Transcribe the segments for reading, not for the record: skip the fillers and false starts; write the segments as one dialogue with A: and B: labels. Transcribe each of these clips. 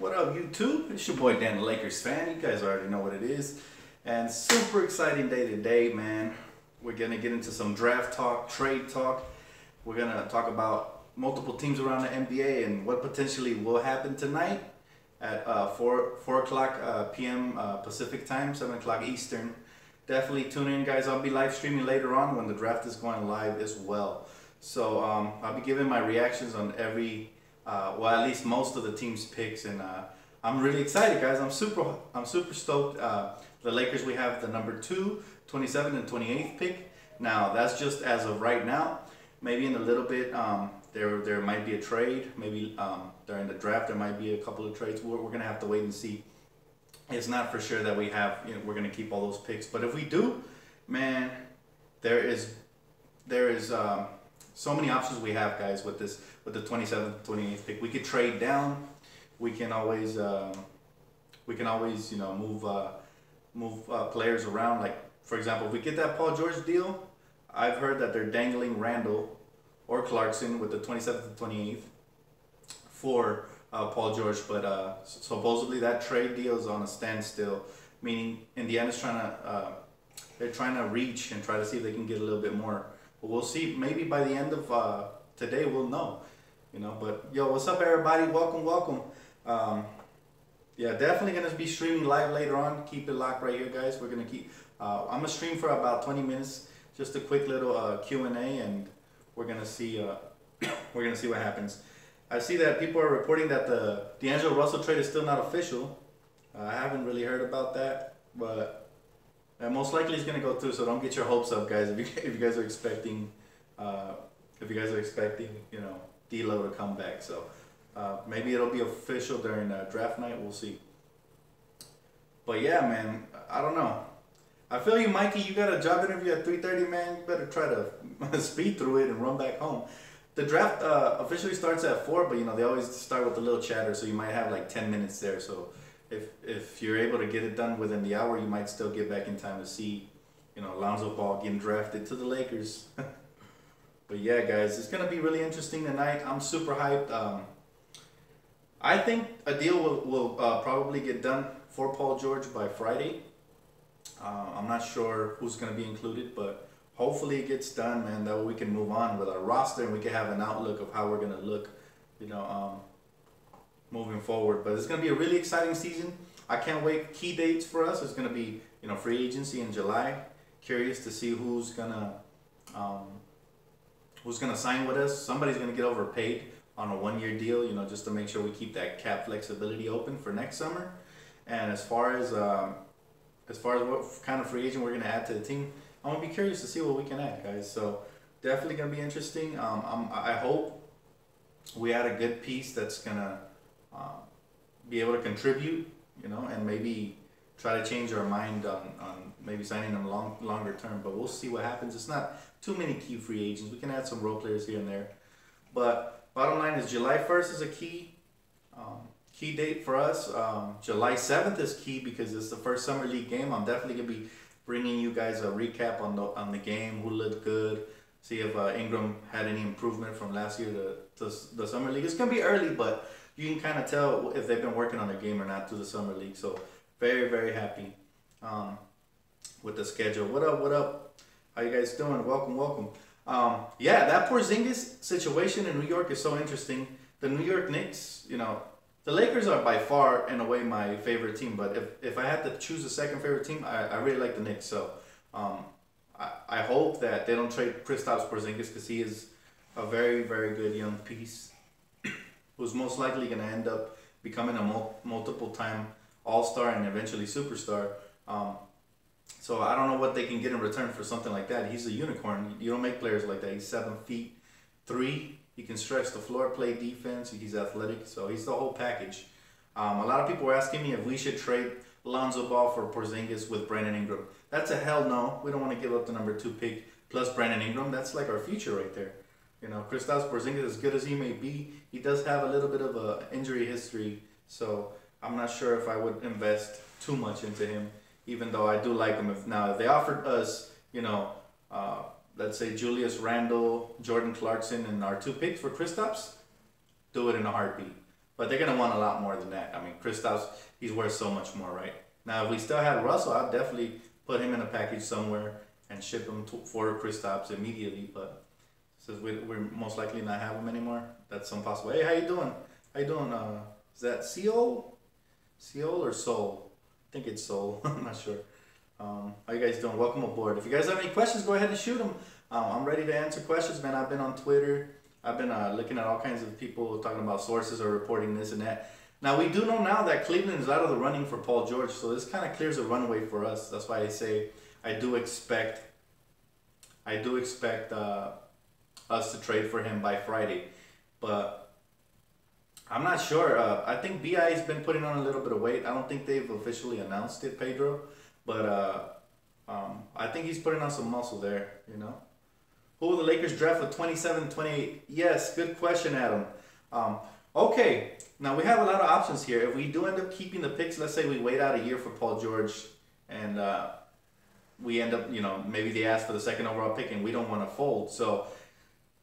A: What up, YouTube? It's your boy Dan, the Lakers fan. You guys already know what it is. And super exciting day today, man. We're going to get into some draft talk, trade talk. We're going to talk about multiple teams around the NBA and what potentially will happen tonight at 4 o'clock p.m. Pacific time, 7 o'clock Eastern. Definitely tune in, guys. I'll be live streaming later on when the draft is going live as well. So I'll be giving my reactions on every well, at least most of the team's picks, and I'm really excited, guys. I'm super stoked. The Lakers, we have the number 2, 27, and 28th pick. Now that's just as of right now. Maybe in a little bit, there might be a trade. Maybe during the draft there might be a couple of trades. We're gonna have to wait and see. It's not for sure that we have. We're gonna keep all those picks, but if we do, man, there is so many options we have, guys, with the 27th, 28th pick. We could trade down. We can always move players around. Like, for example, if we get that Paul George deal, I've heard that they're dangling Randall or Clarkson with the 27th and 28th for Paul George, but supposedly that trade deal is on a standstill, meaning Indiana's they're trying to reach and try to see if they can get a little bit more. But we'll see. Maybe by the end of today we'll know. But yo, what's up, everybody? Welcome. Yeah, definitely gonna be streaming live later on. Keep it locked right here, guys. We're gonna keep. I'm gonna stream for about 20 minutes, just a quick little Q&A, and we're gonna see. We're gonna see what happens. I see that people are reporting that the D'Angelo Russell trade is still not official. I haven't really heard about that, but most likely it's gonna go through. So don't get your hopes up, guys. If you guys are expecting, D'Lo to come back. So maybe it'll be official during draft night. We'll see. But yeah, man, I don't know. I feel you, Mikey. You got a job interview at 3:30, man. You better try to speed through it and run back home. The draft officially starts at 4, but they always start with a little chatter, so you might have like 10 minutes there. So if you're able to get it done within the hour, you might still get back in time to see, Lonzo Ball getting drafted to the Lakers. But yeah, guys, it's gonna be really interesting tonight. I'm super hyped. I think a deal will probably get done for Paul George by Friday. I'm not sure who's gonna be included, but hopefully it gets done, man. That way we can move on with our roster and we can have an outlook of how we're gonna look, moving forward. But it's gonna be a really exciting season. I can't wait. Key dates for us is gonna be, free agency in July. Curious to see who's gonna sign with us. Somebody's gonna get overpaid on a 1-year deal, just to make sure we keep that cap flexibility open for next summer. And as far as what kind of free agent we're gonna add to the team, I'm gonna be curious to see what we can add, guys. So definitely gonna be interesting. I hope we add a good piece that's gonna be able to contribute, and maybe try to change our mind on maybe signing them longer term. But we'll see what happens. It's not too many key free agents. We can add some role players here and there. But bottom line is July 1st is a key date for us. July 7th is key because it's the first summer league game. I'm definitely gonna be bringing you guys a recap on the game, who looked good, see if Ingram had any improvement from last year to the summer league. It's gonna be early, but you can kind of tell if they've been working on a game or not through the summer league. So very happy with the schedule. What up? How you guys doing? Welcome. Yeah, that Porzingis situation in New York is so interesting. The New York Knicks, the Lakers are by far, in a way, my favorite team. But if I had to choose a second favorite team, I really like the Knicks. So I hope that they don't trade Kristaps Porzingis, because he is a very good young piece who's most likely going to end up becoming a multiple-time All-Star and eventually superstar. So I don't know what they can get in return for something like that. He's a unicorn. You don't make players like that. He's 7'3". He can stretch the floor, play defense. He's athletic, so he's the whole package. A lot of people were asking me if we should trade Lonzo Ball for Porzingis with Brandon Ingram. That's a hell no. We don't want to give up the number 2 pick plus Brandon Ingram. That's like our future right there. Kristaps Porzingis, as good as he may be, he does have a little bit of a injury history. So I'm not sure if I would invest too much into him, even though I do like him. If they offered us, let's say Julius Randle, Jordan Clarkson, and our 2 picks for Kristaps, do it in a heartbeat. but they're gonna want a lot more than that. I mean, Kristaps, he's worth so much more, right? Now, if we still had Russell, I'd definitely put him in a package somewhere and ship him for Kristaps immediately. But since we're most likely not have him anymore, that's some possible. Hey, how you doing? How you doing? Is that Seol? Seol or Seoul? I think it's Seoul. I'm not sure. How you guys doing? Welcome aboard. If you guys have any questions, go ahead and shoot them. I'm ready to answer questions, man. I've been on Twitter. I've been looking at all kinds of people talking about sources or reporting this and that. Now, we do know now that Cleveland is out of the running for Paul George, so this kind of clears a runway for us. That's why I say I do expect us to trade for him by Friday. But I'm not sure. I think BI's been putting on a little bit of weight. I don't think they've officially announced it, Pedro. But I think he's putting on some muscle there, you know. Who will the Lakers draft with 27, 28? Yes, good question, Adam. Okay, now we have a lot of options here. If we do end up keeping the picks, let's say we wait out a year for Paul George and we end up, you know, maybe they ask for the second overall pick and we don't want to fold. So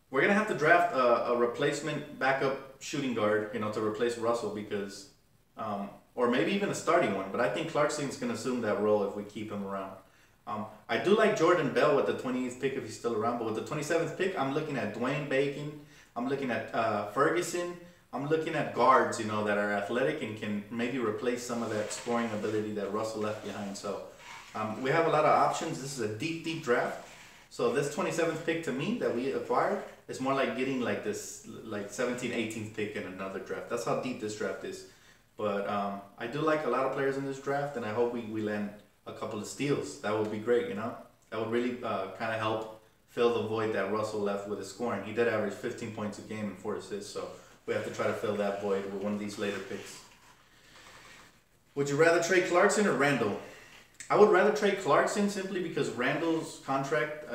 A: we're going to have to draft a replacement backup shooting guard, you know, to replace Russell because, or maybe even a starting one. But I think Clarkson's going to assume that role if we keep him around. I do like Jordan Bell with the 28th pick if he's still around, but with the 27th pick, I'm looking at Dwayne Bacon. I'm looking at Ferguson. I'm looking at guards, you know, that are athletic and can maybe replace some of that scoring ability that Russell left behind. So we have a lot of options. This is a deep, deep draft. So this 27th pick to me that we acquired is more like getting like this, like 17th, 18th pick in another draft. That's how deep this draft is. But I do like a lot of players in this draft, and I hope we land a couple of steals. That would be great, you know. That would really kind of help fill the void that Russell left with his scoring. He did average 15 points a game and 4 assists, so we have to try to fill that void with one of these later picks. Would you rather trade Clarkson or Randall? I would rather trade Clarkson simply because Randall's contract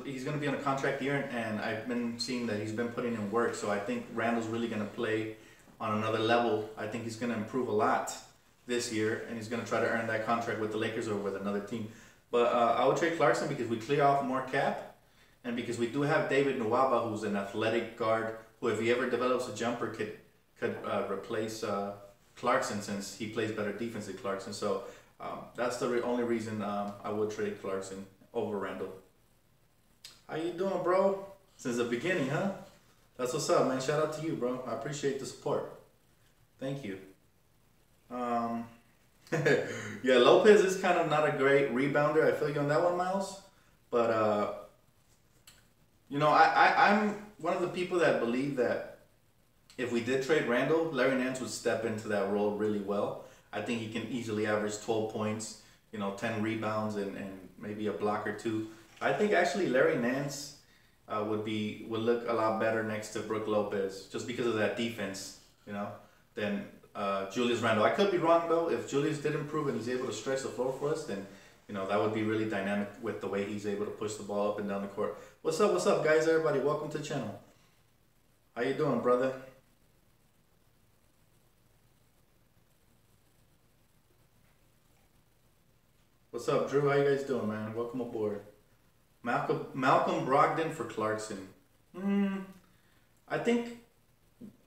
A: he's going to be on a contract year, and I've been seeing that he's been putting in work. So I think Randall's really going to play on another level. I think he's going to improve a lot this year, and he's going to try to earn that contract with the Lakers or with another team. But I would trade Clarkson because we clear off more cap, and because we do have David Nwaba, who's an athletic guard, who if he ever develops a jumper could replace Clarkson, since he plays better defense than Clarkson. So that's the only reason I would trade Clarkson over Randall. How you doing, bro? Since the beginning, huh? That's what's up, man. Shout out to you, bro. I appreciate the support. Thank you. Yeah, Lopez is kind of not a great rebounder. I feel you on that one, Miles. But you know, I'm one of the people that believe that if we did trade Randall, Larry Nance would step into that role really well. I think he can easily average 12 points, you know, 10 rebounds and maybe a block or two. I think actually Larry Nance would look a lot better next to Brook Lopez just because of that defense, you know, than Julius Randle. I could be wrong though. If Julius did improve and he's able to stretch the floor for us, then you know that would be really dynamic with the way he's able to push the ball up and down the court. What's up, guys? Everybody, welcome to the channel. How you doing, brother? What's up, Drew? How you guys doing, man? Welcome aboard. Malcolm Brogdon for Clarkson. I think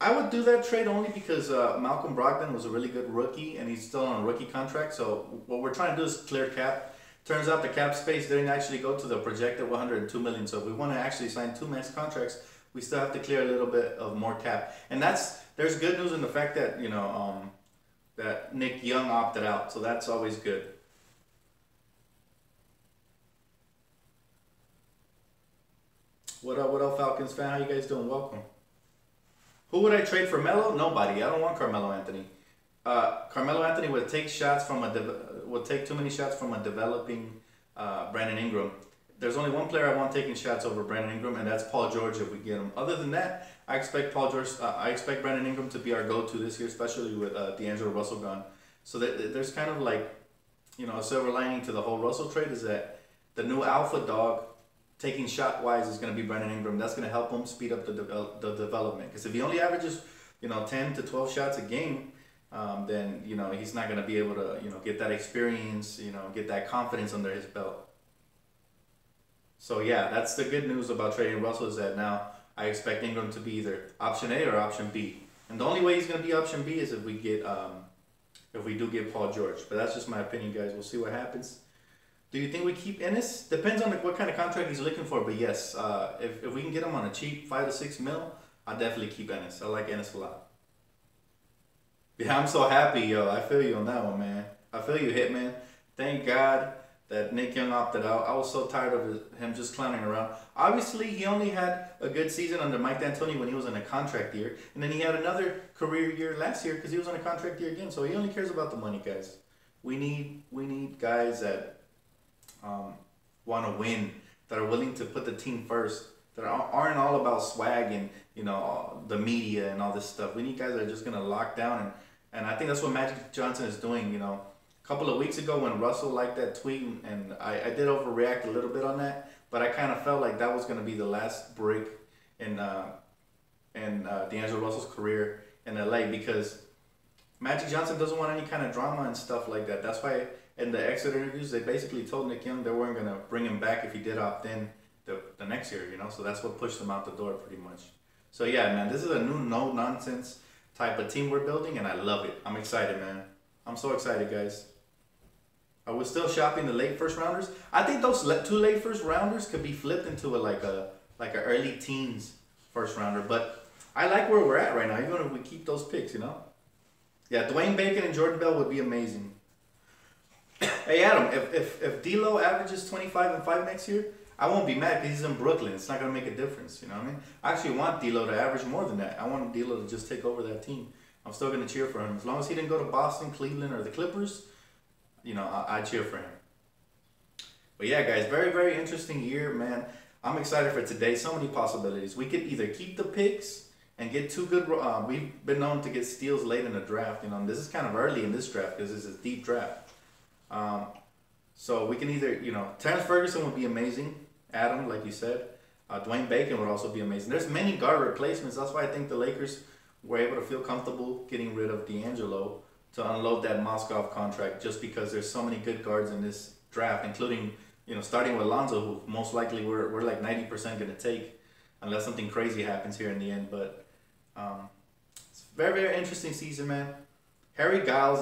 A: I would do that trade only because Malcolm Brogdon was a really good rookie and he's still on a rookie contract. So what we're trying to do is clear cap. Turns out the cap space didn't actually go to the projected 102 million. So if we want to actually sign 2 max contracts, we still have to clear a little bit of more cap. And there's good news in the fact that, you know, that Nick Young opted out. So that's always good. What up, Falcons fan? How you guys doing? Welcome. Who would I trade for Melo? Nobody. I don't want Carmelo Anthony. Carmelo Anthony would take too many shots from a developing Brandon Ingram. There's only one player I want taking shots over Brandon Ingram, and that's Paul George if we get him. Other than that, I expect Brandon Ingram to be our go-to this year, especially with D'Angelo Russell gone. So there's kind of like, you know, a silver lining to the whole Russell trade is that the new alpha dog taking shot-wise is going to be Brandon Ingram. That's going to help him speed up the development. Because if he only averages, you know, 10 to 12 shots a game, then, you know, he's not going to be able to, you know, get that experience, you know, get that confidence under his belt. So, yeah, that's the good news about trading Russell is that now I expect Ingram to be either option A or option B. And the only way he's gonna be option B is if we do get Paul George. But that's just my opinion, guys. We'll see what happens. Do you think we keep Ennis? Depends on what kind of contract he's looking for. But yes, if we can get him on a cheap 5 to 6 mil, I'll definitely keep Ennis. I like Ennis a lot. Yeah, I'm so happy, yo. I feel you on that one, man. I feel you, Hitman. Thank God that Nick Young opted out. I was so tired of him just clowning around. Obviously, he only had a good season under Mike D'Antoni when he was in a contract year. And then he had another career year last year because he was on a contract year again. So he only cares about the money, guys. We need guys that want to win, that are willing to put the team first, that aren't all about swag and, you know, the media and all this stuff. We need guys that are just going to lock down. And I think that's what Magic Johnson is doing, you know. A couple of weeks ago when Russell liked that tweet, and I did overreact a little bit on that, but I kind of felt like that was going to be the last break in D'Angelo Russell's career in LA, because Magic Johnson doesn't want any kind of drama and stuff like that. That's why in the exit interviews, they basically told Nick Young they weren't going to bring him back if he did opt in the next year, you know? So that's what pushed him out the door pretty much. So yeah, man, this is a new no-nonsense type of team we're building, and I love it. I'm excited, man. I'm so excited, guys. Are we still shopping the late first rounders? I think those 2 late first rounders could be flipped into like a early teens first rounder. But I like where we're at right now, even if we keep those picks, you know? Yeah, Dwayne Bacon and Jordan Bell would be amazing. Hey, Adam, if D'Lo averages 25 and 5 next year, I won't be mad because he's in Brooklyn. It's not going to make a difference, you know what I mean? I actually want D'Lo to average more than that. I want D'Lo to just take over that team. I'm still going to cheer for him. As long as he didn't go to Boston, Cleveland, or the Clippers, you know, I cheer for him. But yeah, guys, very, very interesting year, man. I'm excited for today. So many possibilities. We could either keep the picks and get 2 good... we've been known to get steals late in the draft. You know, this is kind of early in this draft because it's a deep draft. So we can either, you know, Terrence Ferguson would be amazing. Adam, like you said. Dwayne Bacon would also be amazing. There's many guard replacements. That's why I think the Lakers were able to feel comfortable getting rid of D'Angelo to unload that Moskov contract, just because there's so many good guards in this draft, including, you know, starting with Lonzo, who most likely we're like 90% going to take, unless something crazy happens here in the end. But it's a very, very interesting season, man. Harry Giles,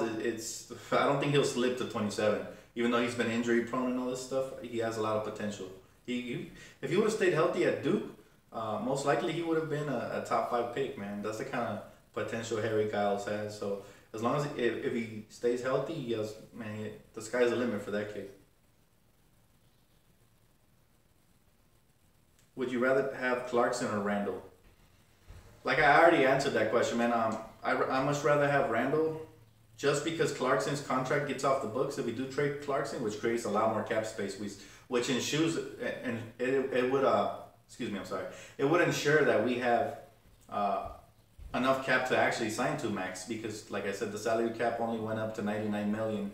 A: I don't think he'll slip to 27. Even though he's been injury prone and all this stuff, he has a lot of potential. If he would have stayed healthy at Duke, most likely he would have been a top 5 pick, man. That's the kind of potential Harry Giles has. So as long as if he stays healthy, he has, man, the sky's the limit for that kid. Would you rather have Clarkson or Randall? Like I already answered that question, man. I much rather have Randall, just because Clarkson's contract gets off the books if we do trade Clarkson, which creates a lot more cap space, which ensures, and it would it would ensure that we have enough cap to actually sign 2 max, because like I said, the salary cap only went up to 99 million.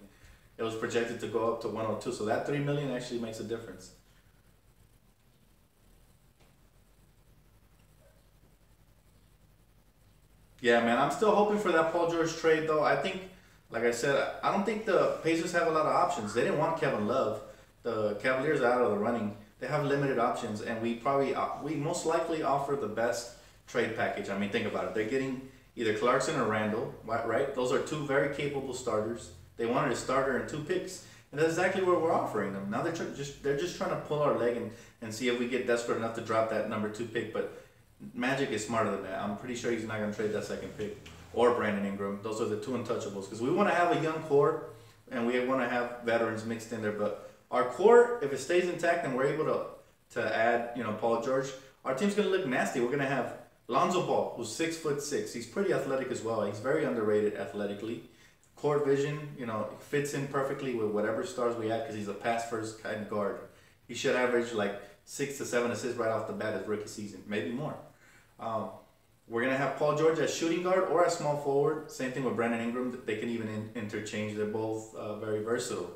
A: It was projected to go up to 102, so that 3 million actually makes a difference. Yeah, man, I'm still hoping for that Paul George trade, though. I think, like I said, I don't think the Pacers have a lot of options. They didn't want Kevin Love. The Cavaliers are out of the running. They have limited options, and we most likely offer the best trade package. I mean, think about it. They're getting either Clarkson or Randall, right? Those are 2 very capable starters. They wanted a starter and 2 picks, and that's exactly what we're offering them. Now they're just trying to pull our leg and see if we get desperate enough to drop that number 2 pick, but Magic is smarter than that. I'm pretty sure he's not going to trade that 2nd pick or Brandon Ingram. Those are the 2 untouchables, because we want to have a young core and we want to have veterans mixed in there. But our core, if it stays intact and we're able to add, you know, Paul George, our team's going to look nasty. We're going to have Lonzo Ball, who's 6'6". He's pretty athletic as well. He's very underrated athletically. Court vision, you know, fits in perfectly with whatever stars we have because he's a pass-first kind of guard. He should average like 6 to 7 assists right off the bat his rookie season, maybe more. We're going to have Paul George as shooting guard or as small forward. Same thing with Brandon Ingram. They can even interchange. They're both very versatile.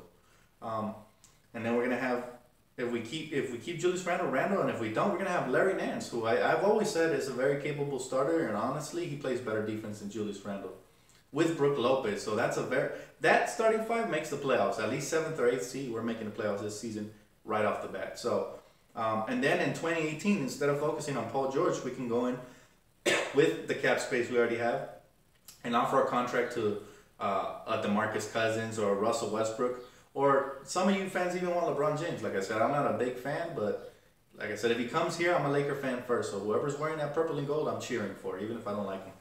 A: And then we're going to have, if we keep Julius Randle, and if we don't, we're going to have Larry Nance, who I've always said is a very capable starter, and honestly, he plays better defense than Julius Randle with Brook Lopez. So that starting 5 makes the playoffs. At least 7th or 8th seed, we're making the playoffs this season right off the bat. So, and then in 2018, instead of focusing on Paul George, we can go in with the cap space we already have and offer a contract to a DeMarcus Cousins or Russell Westbrook, or some of you fans even want LeBron James. Like I said, I'm not a big fan, but like I said, if he comes here, I'm a Laker fan first. So whoever's wearing that purple and gold, I'm cheering for, even if I don't like him.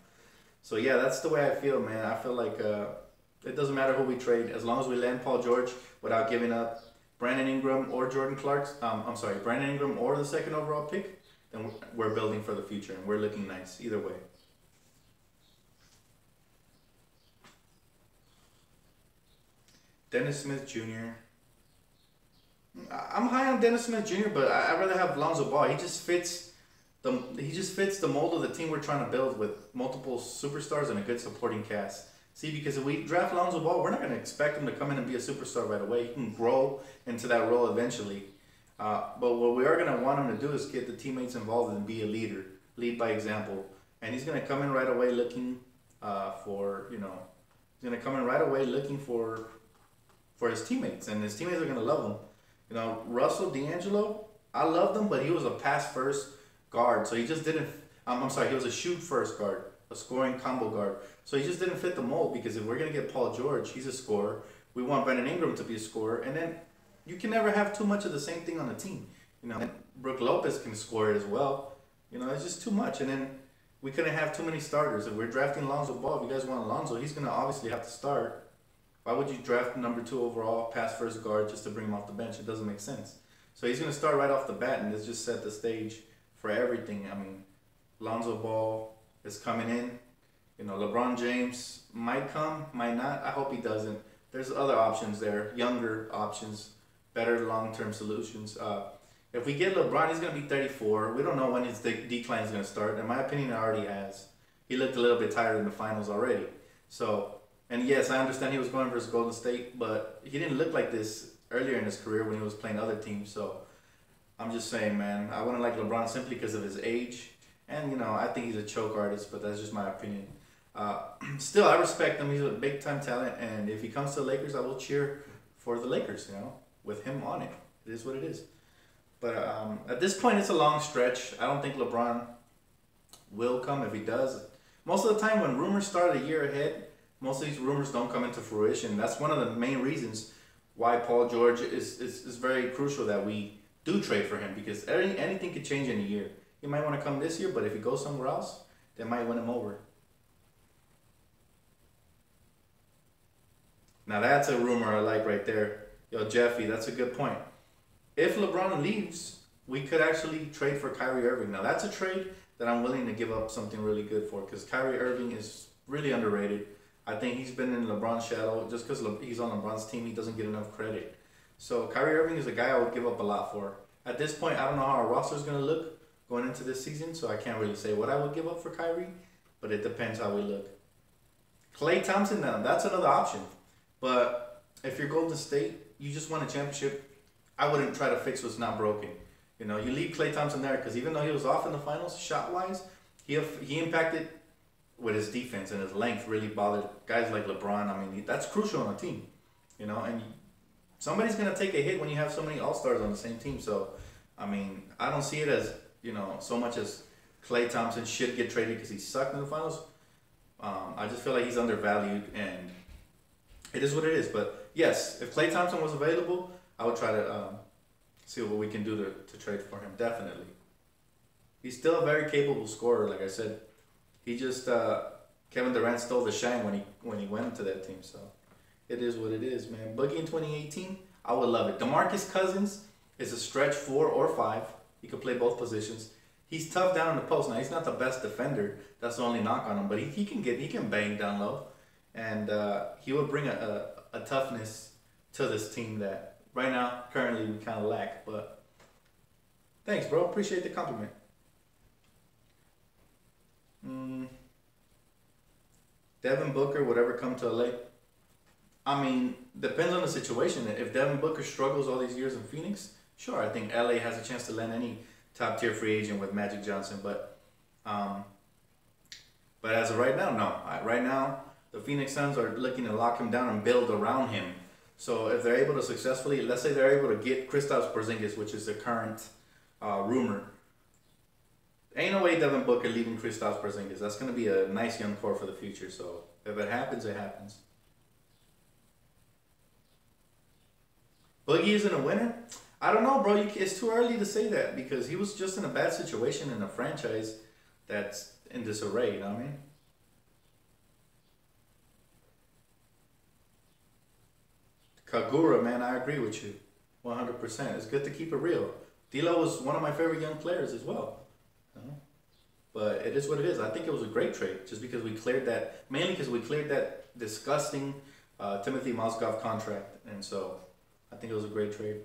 A: So yeah, that's the way I feel, man. I feel like it doesn't matter who we trade, as long as we land Paul George without giving up Brandon Ingram or Jordan Clarkson. I'm sorry, Brandon Ingram or the second overall pick. Then we're building for the future, and we're looking nice either way. Dennis Smith Jr. I'm high on Dennis Smith Jr., but I'd rather have Lonzo Ball. He just fits the mold of the team we're trying to build with multiple superstars and a good supporting cast. See, because if we draft Lonzo Ball, we're not going to expect him to come in and be a superstar right away. He can grow into that role eventually. But what we are going to want him to do is get the teammates involved and be a leader, lead by example. And he's going to come in right away looking he's going to come in right away looking for his teammates, and his teammates are going to love him. You know, Russell D'Angelo, I loved him, but he was a pass-first guard, so he just didn't, I'm sorry, he was a shoot-first guard, a scoring combo guard. So he just didn't fit the mold, because if we're going to get Paul George, he's a scorer. We want Brandon Ingram to be a scorer, and then you can never have too much of the same thing on the team. You know, and Brook Lopez can score it as well. You know, it's just too much, and then we couldn't have too many starters. If we're drafting Lonzo Ball, if you guys want Lonzo, he's going to obviously have to start. Why would you draft number 2 overall, pass first guard, just to bring him off the bench? It doesn't make sense. So he's going to start right off the bat, and this just set the stage for everything. I mean, Lonzo Ball is coming in. You know, LeBron James might come, might not. I hope he doesn't. There's other options there, younger options, better long-term solutions. If we get LeBron, he's going to be 34. We don't know when his decline is going to start. In my opinion, it already has. He looked a little bit tired in the finals already. So, and yes, I understand he was going versus Golden State, but he didn't look like this earlier in his career when he was playing other teams. So I'm just saying, man, I wouldn't like LeBron simply because of his age. And, you know, I think he's a choke artist, but that's just my opinion. Still, I respect him. He's a big-time talent. And if he comes to the Lakers, I will cheer for the Lakers, you know, with him on it. It is what it is. But at this point, it's a long stretch. I don't think LeBron will come. If he does, most of the time when rumors start a year ahead, most of these rumors don't come into fruition. That's one of the main reasons why Paul George is very crucial that we do trade for him, because anything could change in a year. He might want to come this year, but if he goes somewhere else, they might win him over. Now that's a rumor I like right there. Yo, Jeffy, that's a good point. If LeBron leaves, we could actually trade for Kyrie Irving. Now that's a trade that I'm willing to give up something really good for, because Kyrie Irving is really underrated. I think he's been in LeBron's shadow. Just because he's on LeBron's team, he doesn't get enough credit. So Kyrie Irving is a guy I would give up a lot for. At this point, I don't know how our roster is going to look going into this season, so I can't really say what I would give up for Kyrie, but it depends how we look. Klay Thompson, now, that's another option. But if you're Golden State, you just won a championship, I wouldn't try to fix what's not broken. You know, you leave Klay Thompson there, because even though he was off in the finals, shot-wise, he impacted with his defense, and his length really bothered guys like LeBron. I mean, that's crucial on a team, you know, and somebody's going to take a hit when you have so many all-stars on the same team. So, I mean, I don't see it as, you know, so much as Klay Thompson should get traded because he sucked in the finals. I just feel like he's undervalued, and it is what it is. But yes, if Klay Thompson was available, I would try to see what we can do to trade for him, definitely. He's still a very capable scorer, like I said. He just, Kevin Durant stole the shine when he went into that team. So it is what it is, man. Boogie in 2018, I would love it. DeMarcus Cousins is a stretch 4 or 5. He could play both positions. He's tough down in the post. Now, he's not the best defender. That's the only knock on him. But he can bang down low. And he would bring a toughness to this team that right now, currently, we kind of lack. But thanks, bro. Appreciate the compliment. Devin Booker would ever come to LA? I mean, depends on the situation. If Devin Booker struggles all these years in Phoenix, sure, I think LA has a chance to land any top-tier free agent with Magic Johnson. But as of right now, no. Right now, the Phoenix Suns are looking to lock him down and build around him. So if they're able to successfully, let's say they're able to get Kristaps Porzingis, which is the current rumor. Ain't no way Devin Booker leaving Kristaps Porzingis. That's gonna be a nice young core for the future. So if it happens, it happens. Boogie isn't a winner. I don't know, bro. It's too early to say that because he was just in a bad situation in a franchise that's in disarray. You know what I mean? Kagura, man, I agree with you, 100%. It's good to keep it real. D'Lo was one of my favorite young players as well. You know? But it is what it is. I think it was a great trade just because we cleared that, mainly because we cleared that disgusting Timothy Mozgov contract. And so I think it was a great trade.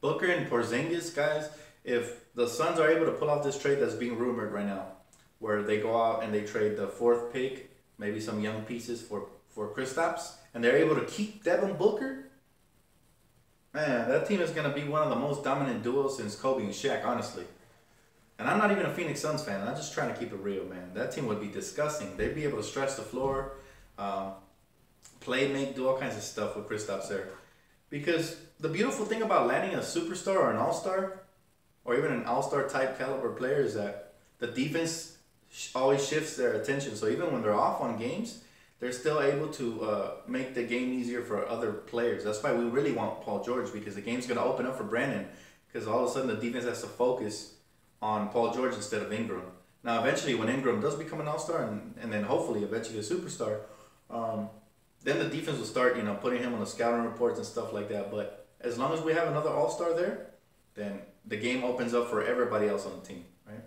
A: Booker and Porzingis, guys, if the Suns are able to pull off this trade that's being rumored right now, where they go out and they trade the 4th pick, maybe some young pieces for Kristaps, and they're able to keep Devin Booker, man, that team is going to be one of the most dominant duos since Kobe and Shaq, honestly. And I'm not even a Phoenix Suns fan. I'm just trying to keep it real, man. That team would be disgusting. They'd be able to stretch the floor, play, make, do all kinds of stuff with Kristaps there. Because the beautiful thing about landing a superstar or an all-star, or even an all-star type caliber player, is that the defense always shifts their attention. So even when they're off on games, they're still able to make the game easier for other players. That's why we really want Paul George, because the game's going to open up for Brandon, because all of a sudden the defense has to focus on Paul George instead of Ingram. Now eventually when Ingram does become an all-star and then hopefully eventually a superstar, then the defense will start, you know, putting him on the scouting reports and stuff like that. But as long as we have another all-star there, then the game opens up for everybody else on the team, right?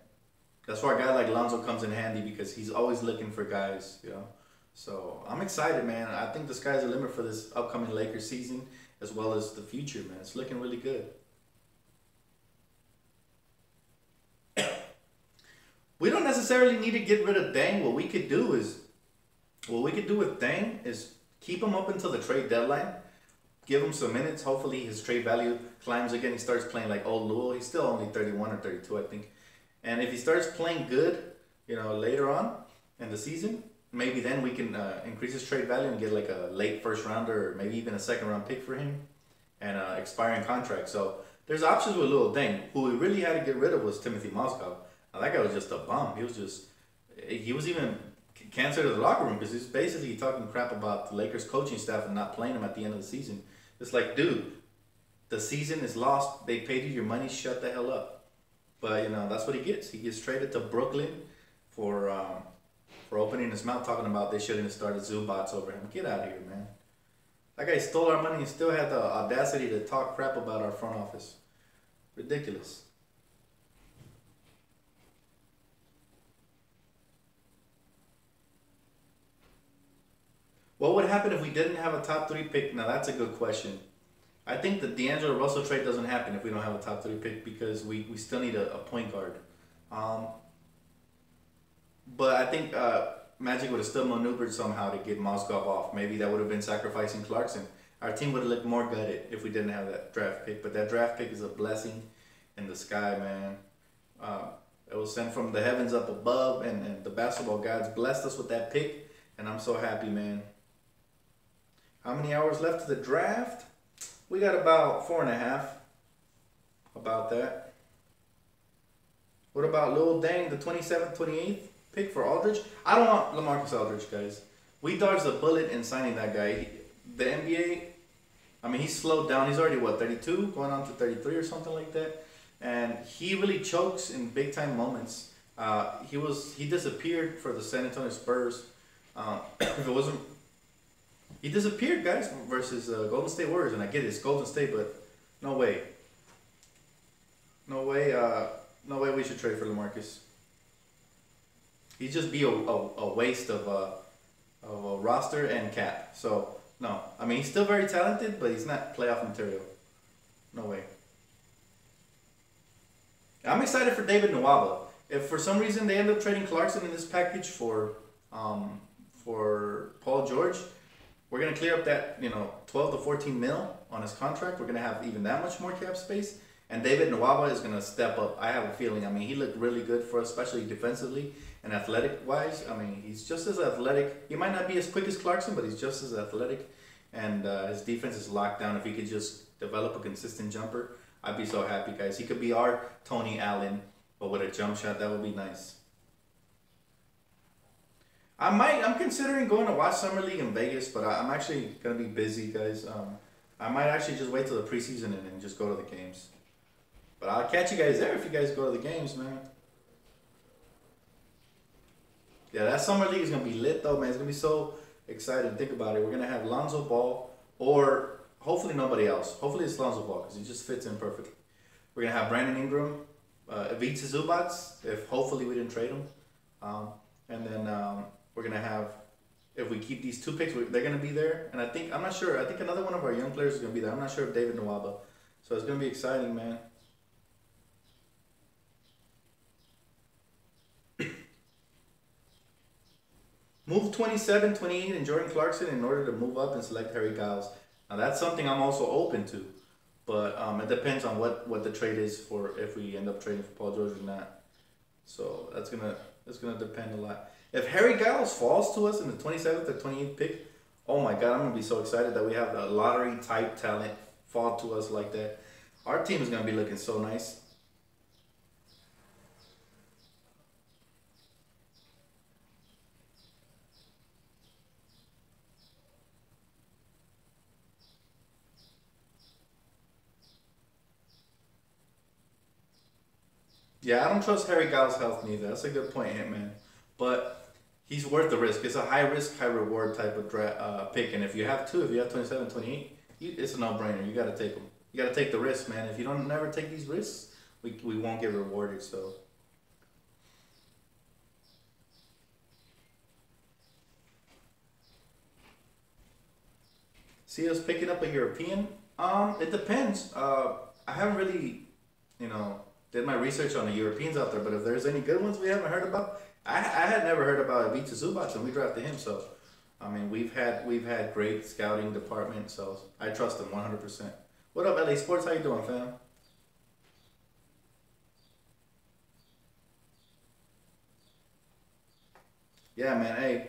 A: That's why a guy like Lonzo comes in handy, because he's always looking for guys, you know. So I'm excited, man. I think the sky's the limit for this upcoming Lakers season as well as the future, man. It's looking really good. We don't necessarily need to get rid of Deng. What we could do with Deng is keep him up until the trade deadline. Give him some minutes. Hopefully his trade value climbs again. He starts playing like old Lul. He's still only 31 or 32, I think. And if he starts playing good, you know, later on in the season, maybe then we can increase his trade value and get like a late first rounder or maybe even a second round pick for him and expiring contract. So there's options with Lil Deng. Who we really had to get rid of was Timothy Mozgov. That guy was just a bum. He was even cancer to the locker room because he's basically talking crap about the Lakers coaching staff and not playing him at the end of the season. It's like, dude, the season is lost. They paid you your money. Shut the hell up. But, you know, that's what he gets. He gets traded to Brooklyn for opening his mouth talking about they shouldn't have started Zubats over him. Get out of here, man. That guy stole our money and still had the audacity to talk crap about our front office. Ridiculous. What would happen if we didn't have a top 3 pick? Now that's a good question. I think the D'Angelo Russell trade doesn't happen if we don't have a top 3 pick because we still need a point guard. But I think Magic would have still maneuvered somehow to get Mozgov off. Maybe that would have been sacrificing Clarkson. Our team would have looked more gutted if we didn't have that draft pick. But that draft pick is a blessing in the sky, man. It was sent from the heavens up above, and the basketball gods blessed us with that pick. And I'm so happy, man. How many hours left to the draft? We got about 4.5. About that. What about Lil Deng, the 27th, 28th pick for Aldridge? I don't want LaMarcus Aldridge, guys. We dodged a bullet in signing that guy. The NBA, I mean, he's slowed down. He's already, what, 32? Going on to 33 or something like that. And he really chokes in big-time moments. He disappeared for the San Antonio Spurs. If it wasn't... He disappeared, guys, versus Golden State Warriors. And I get it, it's Golden State, but no way. No way we should trade for LaMarcus. He'd just be a waste of a roster and cap. So, no. I mean, he's still very talented, but he's not playoff material. No way. I'm excited for David Nwaba. If for some reason they end up trading Clarkson in this package for Paul George, we're going to clear up that, 12 to 14 mil on his contract. We're going to have even that much more cap space. And David Nwaba is going to step up. I have a feeling. I mean, he looked really good for us, especially defensively and athletic-wise. I mean, he's just as athletic. He might not be as quick as Clarkson, but he's just as athletic. And his defense is locked down. If he could just develop a consistent jumper, I'd be so happy, guys. He could be our Tony Allen, but with a jump shot, that would be nice. I'm considering going to watch Summer League in Vegas, but I'm actually gonna be busy, guys. I might actually just wait till the preseason and just go to the games. But I'll catch you guys there if you guys go to the games, man. Yeah, that Summer League is gonna be lit though, man. It's gonna be so exciting. Think about it. We're gonna have Lonzo Ball, or hopefully nobody else. Hopefully it's Lonzo Ball because he just fits in perfectly. We're gonna have Brandon Ingram, Ivica Zubats, if hopefully we didn't trade him, and then we're gonna have, if we keep these two picks, they're gonna be there. And I'm not sure. I think another one of our young players is gonna be there. I'm not sure if David Nwaba. So it's gonna be exciting, man. Move 27, 28, and Jordan Clarkson in order to move up and select Harry Giles. Now that's something I'm also open to, but it depends on what the trade is for, if we end up trading for Paul George or not. So that's gonna depend a lot. If Harry Giles falls to us in the 27th or 28th pick, oh my God, I'm gonna be so excited that we have a lottery type talent fall to us like that. Our team is gonna be looking so nice. Yeah, I don't trust Harry Giles' health neither. That's a good point, man. But he's worth the risk. It's a high risk, high reward type of pick. And if you have two, if you have 27, 28, it's a no brainer. You got to take them. You got to take the risk, man. If you don't never take these risks, we won't get rewarded. So see us picking up a European. It depends. I haven't really, you know, did my research on the Europeans out there. But if there's any good ones we haven't heard about, I had never heard about Ivica Zubac, and we drafted him. So, I mean, we've had great scouting department. So I trust them 100%. What up, LA Sports? How you doing, fam? Yeah, man. Hey,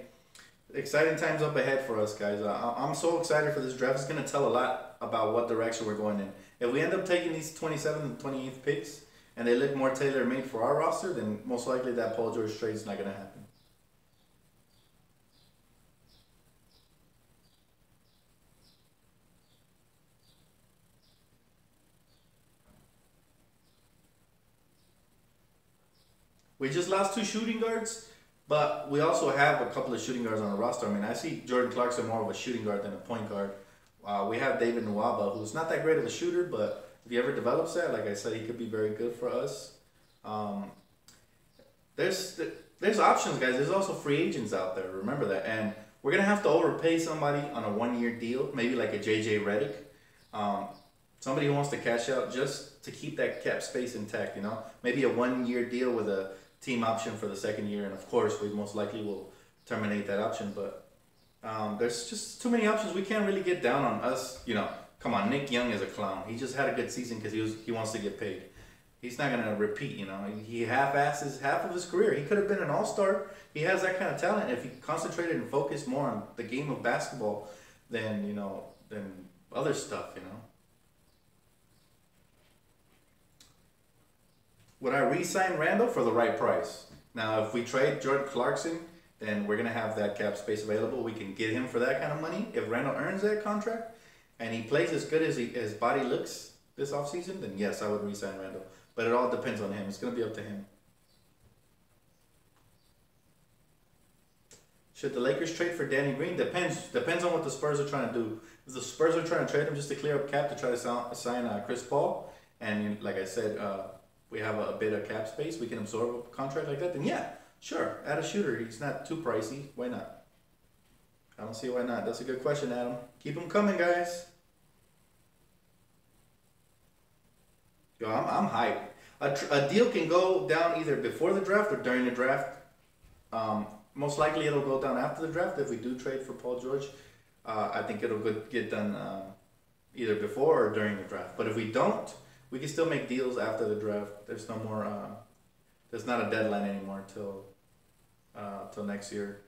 A: exciting times up ahead for us, guys. I'm so excited for this draft. It's gonna tell a lot about what direction we're going in. If we end up taking these 27th and 28th picks, and they look more tailor made for our roster, then most likely that Paul George trade is not gonna happen. We just lost two shooting guards, but we also have a couple of shooting guards on the roster. I mean, I see Jordan Clarkson more of a shooting guard than a point guard. We have David Nwaba, who's not that great of a shooter, but if he ever develops that, like I said, he could be very good for us. Um, there's there's options, guys. There's also free agents out there. Remember that, and we're gonna have to overpay somebody on a 1 year deal, maybe like a JJ Redick, um, somebody who wants to cash out just to keep that cap space intact. You know, maybe a 1 year deal with a team option for the second year, and of course, we most likely will terminate that option. But there's just too many options. We can't really get down on us. You know, come on, Nick Young is a clown. He just had a good season because he wants to get paid. He's not gonna repeat. You know, he half-asses half of his career. He could have been an all-star. He has that kind of talent. If he concentrated and focused more on the game of basketball than than other stuff. You know, would I re-sign Randall for the right price? Now, if we trade Jordan Clarkson, then we're gonna have that cap space available. We can get him for that kind of money. If Randall earns that contract and he plays as good as his body looks this offseason, then yes, I would re-sign Randall. But it all depends on him. It's gonna be up to him. Should the Lakers trade for Danny Green? Depends on what the Spurs are trying to do. If the Spurs are trying to trade him just to clear up cap to try to sign Chris Paul, and like I said, we have a bit of cap space, we can absorb a contract like that, then yeah, sure, add a shooter. He's not too pricey. Why not? I don't see why not. That's a good question, Adam. Keep them coming, guys. Yo, I'm hyped. A deal can go down either before the draft or during the draft. Most likely it'll go down after the draft if we do trade for Paul George. I think it'll get done either before or during the draft. But if we don't, we can still make deals after the draft. There's no more. There's not a deadline anymore till next year.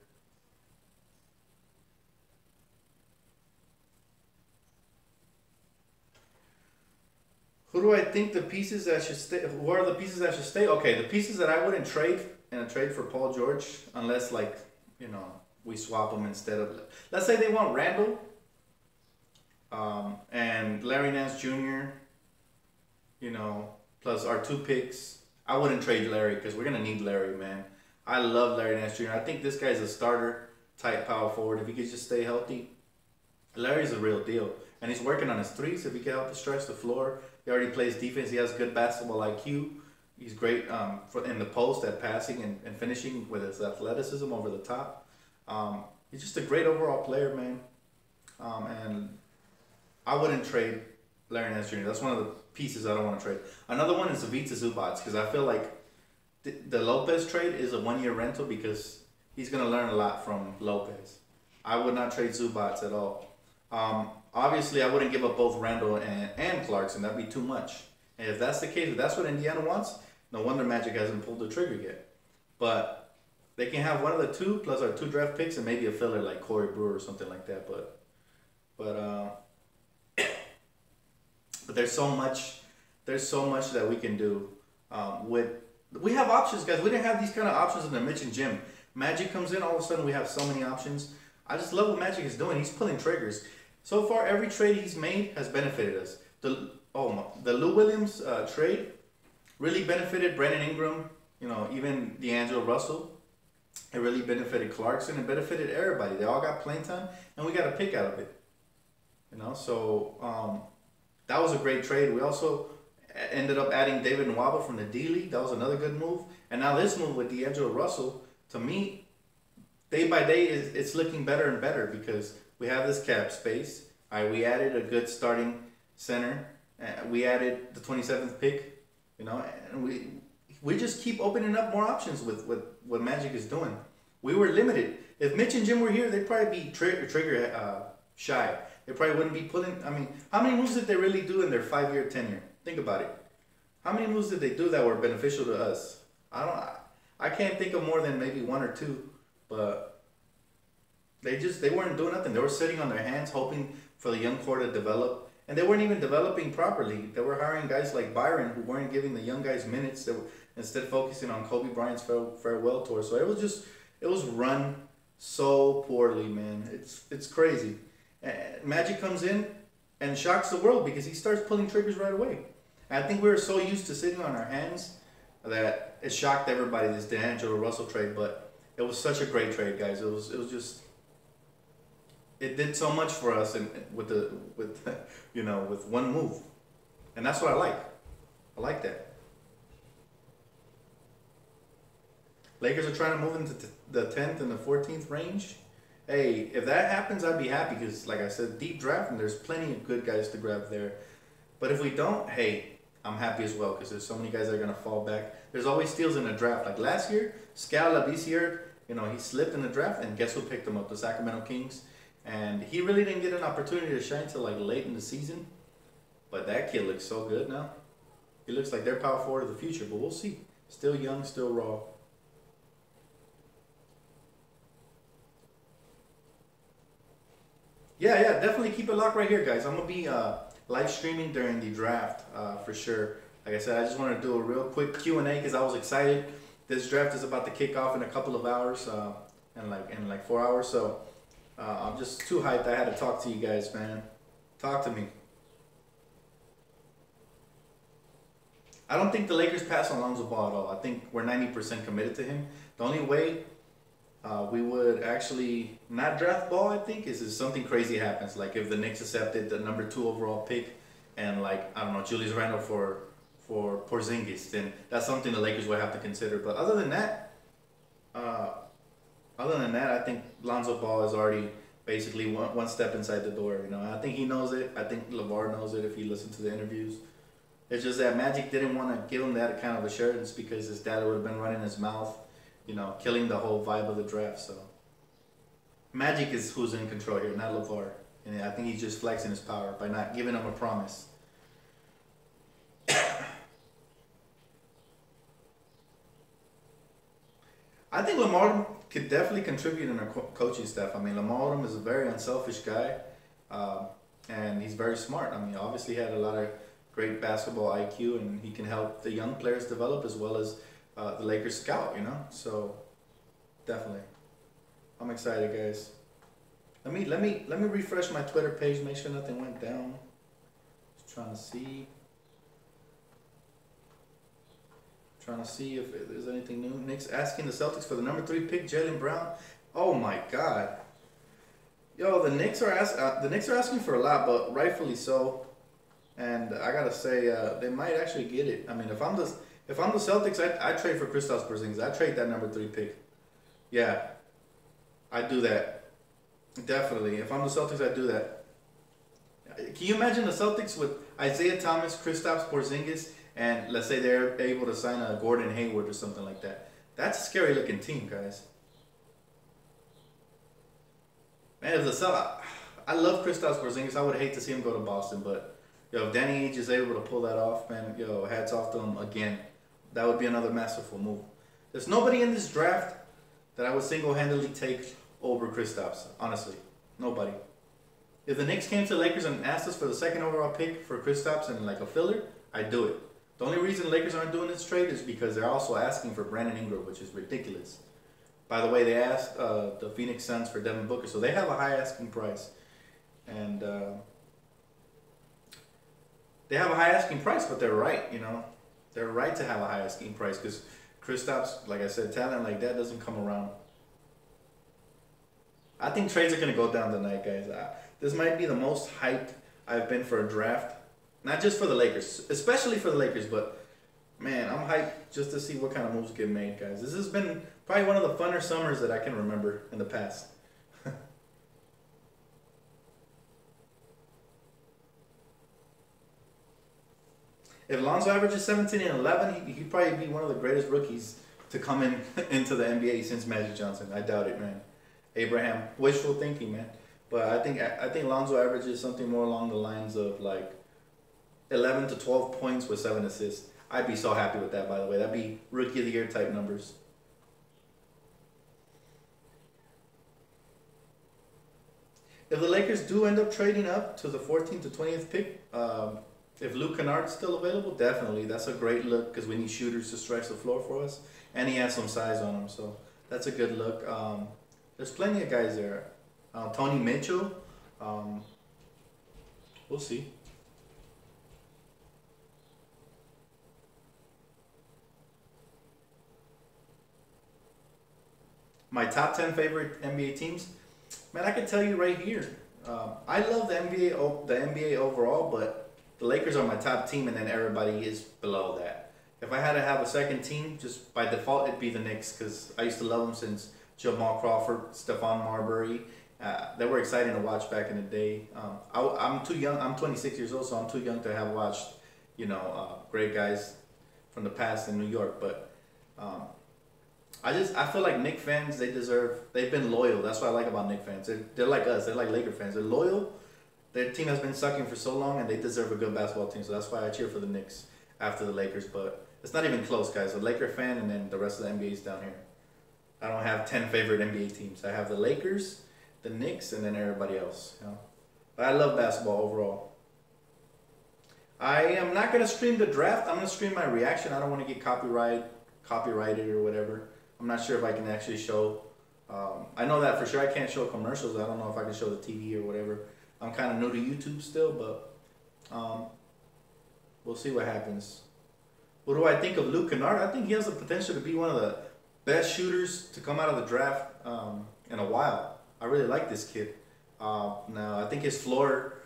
A: Who do I think the pieces that should stay? Who are the pieces that should stay? Okay, the pieces that I wouldn't trade in a trade for Paul George, unless like you know we swap them instead of. Let's say they want Randall, and Larry Nance Jr. You know, plus our 2 picks. I wouldn't trade Larry because we're gonna need Larry, man. I love Larry Nance Jr. I think this guy's a starter type power forward. If he could just stay healthy, Larry's a real deal. And he's working on his threes. If he can help to stretch the floor, he already plays defense. He has good basketball IQ. He's great in the post at passing and finishing with his athleticism over the top. He's just a great overall player, man. And I wouldn't trade Larry Nance Jr. That's one of the pieces I don't want to trade. Another one is Ivica Zubac because I feel like the Lopez trade is a 1-year rental because he's going to learn a lot from Lopez. I would not trade Zubac at all. Obviously, I wouldn't give up both Randall and Clarkson. That'd be too much. And if that's the case, if that's what Indiana wants, no wonder Magic hasn't pulled the trigger yet. But they can have one of the two plus our 2 draft picks and maybe a filler like Corey Brewer or something like that. But there's so much that we can do we have options, guys. We didn't have these kind of options in the Mitch and Jim. Magic comes in, all of a sudden we have so many options. I just love what Magic is doing. He's pulling triggers. So far, every trade he's made has benefited us. The Lou Williams trade really benefited Brandon Ingram, you know, even D'Angelo Russell. It really benefited Clarkson. It benefited everybody. They all got playing time, and we got a pick out of it. You know, so that was a great trade. We also ended up adding David Nwaba from the D-League. That was another good move. And now this move with D'Angelo Russell, to me, day by day, it's looking better and better because we have this cap space. We added a good starting center. We added the 27th pick, you know, and we just keep opening up more options with what Magic is doing. We were limited. If Mitch and Jim were here, they'd probably be trigger shy. They probably wouldn't be pulling. I mean, how many moves did they really do in their 5-year tenure? Think about it. How many moves did they do that were beneficial to us? I can't think of more than maybe 1 or 2, but they weren't doing nothing. They were sitting on their hands hoping for the young core to develop, and they weren't even developing properly. They were hiring guys like Byron who weren't giving the young guys minutes. They were instead focusing on Kobe Bryant's farewell tour. So it was run so poorly, man. It's crazy. Magic comes in and shocks the world because he starts pulling triggers right away. And I think we were so used to sitting on our hands that it shocked everybody, this D'Angelo Russell trade. But it was such a great trade, guys. It was just, it did so much for us and with one move, and that's what I like. I like that. Lakers are trying to move into the 10th and the 14th range. Hey, if that happens, I'd be happy because, like I said, deep draft and there's plenty of good guys to grab there. But if we don't, hey, I'm happy as well because there's so many guys that are gonna fall back. There's always steals in the draft. Like last year, Skal Labissière, he slipped in the draft, and guess who picked him up? The Sacramento Kings. And he really didn't get an opportunity to shine till like late in the season. But that kid looks so good now. He looks like their power forward of the future, but we'll see. Still young, still raw. Yeah, definitely keep it locked right here, guys. I'm going to be live streaming during the draft for sure. Like I said, I just wanted to do a real quick Q&A because I was excited. This draft is about to kick off in a couple of hours, in like 4 hours. So I'm just too hyped. I had to talk to you guys, man. Talk to me. I don't think the Lakers pass on Lonzo Ball at all. I think we're 90% committed to him. The only way we would actually not draft Ball, I think, is if something crazy happens. Like if the Knicks accepted the number 2 overall pick and Julius Randle for Porzingis, then that's something the Lakers would have to consider. But other than that, I think Lonzo Ball is already basically one step inside the door. I think he knows it. I think LeVar knows it if he listened to the interviews. It's just that Magic didn't want to give him that kind of assurance because his dad would have been running his mouth, killing the whole vibe of the draft. So Magic is who's in control here, not LeVar. And I think he's just flexing his power by not giving him a promise. I think Lamar Odom could definitely contribute in our coaching staff. I mean, Lamar Odom is a very unselfish guy, and he's very smart. I mean, obviously he had a lot of great basketball IQ, and he can help the young players develop as well as the Lakers scout. You know, so definitely, I'm excited, guys. Let me refresh my Twitter page, make sure nothing went down. Just trying to see. Trying to see if there's anything new. Knicks asking the Celtics for the number 3 pick, Jaylen Brown. Oh my God. Yo, the Knicks are asking for a lot, but rightfully so. And I gotta say, they might actually get it. I mean, if I'm the Celtics, I trade for Kristaps Porzingis. I trade that number 3 pick. Yeah, I do that. Definitely. If I'm the Celtics, I do that. Can you imagine the Celtics with Isaiah Thomas, Kristaps Porzingis, and let's say they're able to sign a Gordon Hayward or something like that? That's a scary looking team, guys. Man, I love Kristaps Porzingis. I would hate to see him go to Boston, but yo, if Danny Ainge is able to pull that off, man, yo, hats off to him again. That would be another masterful move. There's nobody in this draft that I would single-handedly take over Kristaps, honestly. Nobody. If the Knicks came to the Lakers and asked us for the 2nd overall pick for Kristaps and like a filler, I'd do it. The only reason the Lakers aren't doing this trade is because they're also asking for Brandon Ingram, which is ridiculous. By the way, they asked the Phoenix Suns for Devin Booker, so they have a high asking price. And they have a high asking price, but they're right, you know. They're right to have a high asking price because Kristaps, like I said, talent like that doesn't come around. I think trades are going to go down tonight, guys. This might be the most hyped I've been for a draft. Not just for the Lakers, especially for the Lakers, but man, I'm hyped just to see what kind of moves get made, guys. This has been probably one of the funner summers that I can remember in the past. If Lonzo averages 17 and 11, he'd probably be one of the greatest rookies to come into the NBA since Magic Johnson. I doubt it, man. Abraham, wishful thinking, man. But I think Lonzo averages something more along the lines of like 11 to 12 points with 7 assists. I'd be so happy with that, by the way. That'd be rookie of the year type numbers. If the Lakers do end up trading up to the 14th to 20th pick, if Luke Kennard's still available, definitely. That's a great look because we need shooters to stretch the floor for us. And he has some size on him, so that's a good look. There's plenty of guys there. Tony Mitchell. We'll see. My top 10 favorite NBA teams? Man, I can tell you right here. I love the NBA overall, but the Lakers are my top team, and then everybody is below that. If I had to have a second team, just by default, it'd be the Knicks because I used to love them since Jamal Crawford, Stephon Marbury. They were exciting to watch back in the day. I'm too young. I'm 26 years old, so I'm too young to have watched, great guys from the past in New York. But I feel like Knicks fans, they've been loyal. That's what I like about Knicks fans. They're like us. They're like Laker fans. They're loyal. Their team has been sucking for so long, and they deserve a good basketball team. So that's why I cheer for the Knicks after the Lakers. But it's not even close, guys. A Laker fan, and then the rest of the NBA is down here. I don't have 10 favorite NBA teams. I have the Lakers, the Knicks, and then everybody else. But I love basketball overall. I am not going to stream the draft. I'm going to stream my reaction. I don't want to get copyrighted or whatever. I'm not sure if I can actually show. I know that for sure I can't show commercials. I don't know if I can show the TV or whatever. I'm kind of new to YouTube still, but we'll see what happens. What do I think of Luke Kennard? I think he has the potential to be one of the best shooters to come out of the draft in a while. I really like this kid. Now, I think his floor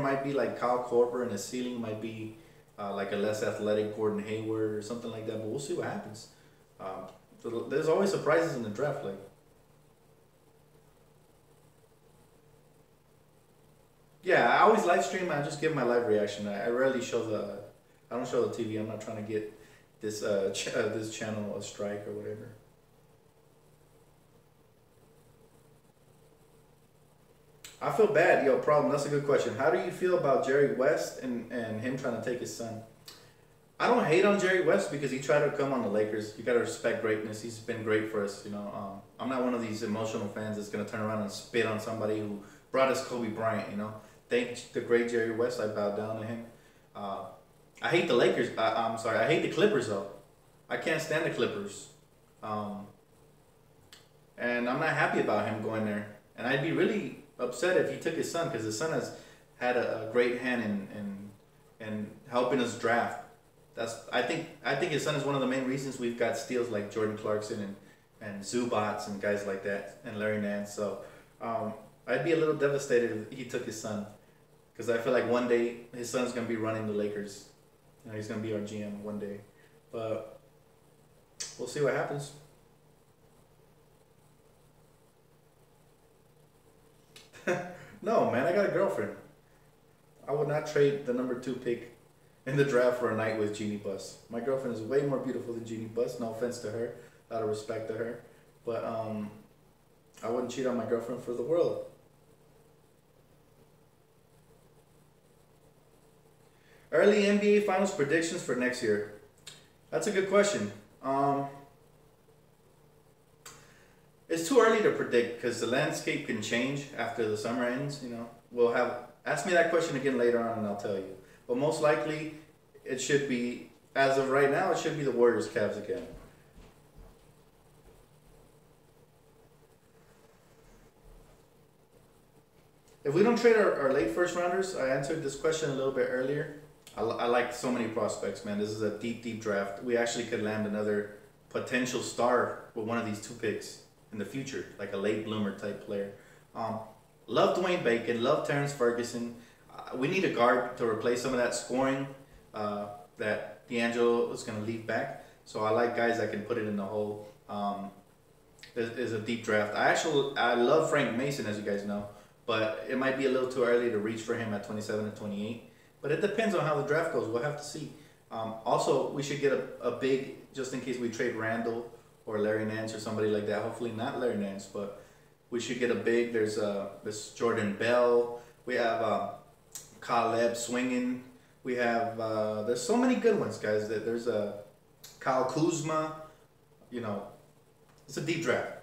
A: might be like Kyle Korver, and his ceiling might be like a less athletic Gordon Hayward or something like that, but we'll see what happens. There's always surprises in the draft. Yeah, I always live stream. I just give my live reaction. I rarely show I don't show the TV. I'm not trying to get this this channel a strike or whatever. I feel bad. Yo, problem. That's a good question. How do you feel about Jerry West and him trying to take his son? I don't hate on Jerry West because he tried to come on the Lakers. You gotta respect greatness. He's been great for us. I'm not one of these emotional fans that's gonna turn around and spit on somebody who brought us Kobe Bryant. Thank the great Jerry West. I bow down to him. I hate the Lakers. I'm sorry. I hate the Clippers though. I can't stand the Clippers. Um, and I'm not happy about him going there. And I'd be really upset if he took his son, because his son has had a great hand in helping us draft. I think his son is one of the main reasons we've got steals like Jordan Clarkson and Zubats and guys like that, and Larry Nance. So I'd be a little devastated if he took his son, because I feel like one day his son's gonna be running the Lakers. You know, he's gonna be our GM one day, but we'll see what happens. No, man, I got a girlfriend. I would not trade the number 2 pick in the draft for a night with Jeannie Buss. My girlfriend is way more beautiful than Jeannie Buss. No offense to her, a lot of respect to her, but I wouldn't cheat on my girlfriend for the world. Early NBA Finals predictions for next year. That's a good question. It's too early to predict because the landscape can change after the summer ends. You know, we'll have ask me that question again later on, and I'll tell you. But most likely, it should be, as of right now, it should be the Warriors Cavs again. If we don't trade our late first rounders, I answered this question a little bit earlier. I like so many prospects, man. This is a deep, deep draft. We actually could land another potential star with one of these 2 picks in the future, like a late bloomer type player. Love Dwayne Bacon, love Terrence Ferguson. We need a guard to replace some of that scoring that D'Angelo is going to leave back. So I like guys that can put it in the hole. Is a deep draft. I love Frank Mason, as you guys know, but it might be a little too early to reach for him at 27 and 28. But it depends on how the draft goes. We'll have to see. Also, we should get a big, just in case we trade Randall or Larry Nance or somebody like that. Hopefully not Larry Nance, but we should get a big. There's this Jordan Bell. We have Caleb Swinging. We have there's so many good ones, guys. There's Kyle Kuzma. You know, it's a deep draft.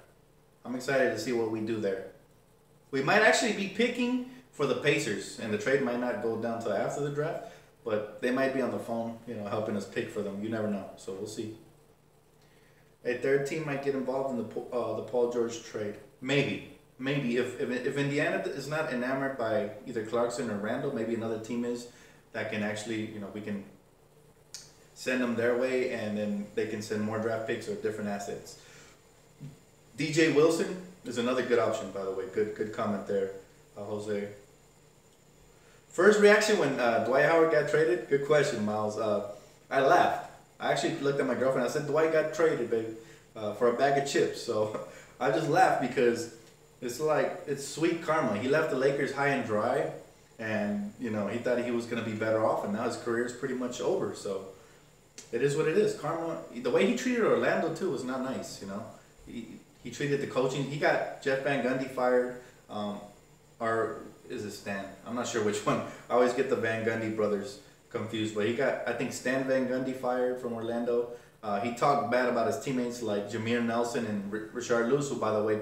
A: I'm excited to see what we do there. We might actually be picking for the Pacers, and the trade might not go down till after the draft, but they might be on the phone, you know, helping us pick for them. You never know, so we'll see. A third team might get involved in the Paul George trade. Maybe if Indiana is not enamored by either Clarkson or Randall, maybe another team is that can actually, you know, we can send them their way, and then they can send more draft picks or different assets. DJ Wilson is another good option, by the way. Good comment there, Jose. First reaction when Dwight Howard got traded? Good question, Miles. I laughed. I actually looked at my girlfriend. I said, Dwight got traded, baby, for a bag of chips. So I just laughed because it's like, it's sweet karma. He left the Lakers high and dry, and, you know, he thought he was going to be better off, and now his career is pretty much over. So it is what it is. Karma. The way he treated Orlando, too, was not nice, you know. He treated the coaching. He got Jeff Van Gundy fired. Or is it Stan? I'm not sure which one. I always get the Van Gundy brothers confused. But he got, I think, Stan Van Gundy fired from Orlando. He talked bad about his teammates like Jameer Nelson and Richard Lewis, who, by the way,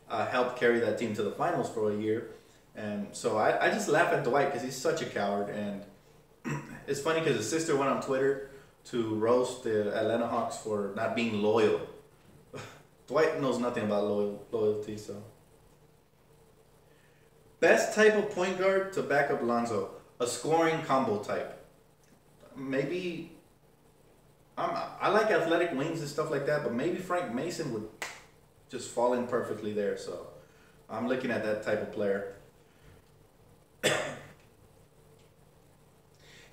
A: helped carry that team to the finals for a year. And so I just laugh at Dwight because he's such a coward. And it's funny because his sister went on Twitter to roast the Atlanta Hawks for not being loyal. Dwight knows nothing about loyalty, so. Best type of point guard to back up Lonzo, a scoring combo type. Maybe, I like athletic wings and stuff like that, but maybe Frank Mason would just fall in perfectly there. So I'm looking at that type of player.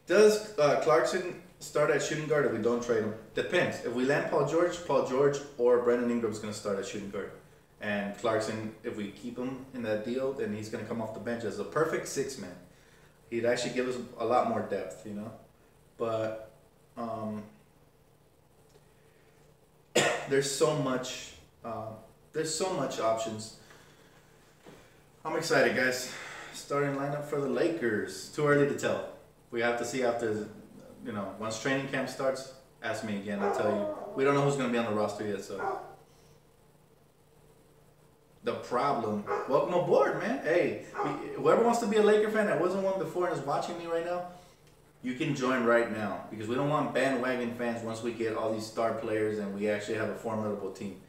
A: Does Clarkson start at shooting guard if we don't trade him? Depends. If we land Paul George or Brandon Ingram's going to start at shooting guard. And Clarkson, if we keep him in that deal, then he's going to come off the bench as a perfect 6-man. He'd actually give us a lot more depth, you know. But there's so much options. I'm excited, guys. Starting lineup for the Lakers. Too early to tell. We have to see after, you know, once training camp starts. Ask me again, I'll tell you. We don't know who's going to be on the roster yet, so. The problem. Welcome aboard, man. Hey, whoever wants to be a Laker fan that wasn't one before and is watching me right now, you can join right now because we don't want bandwagon fans once we get all these star players and we actually have a formidable team.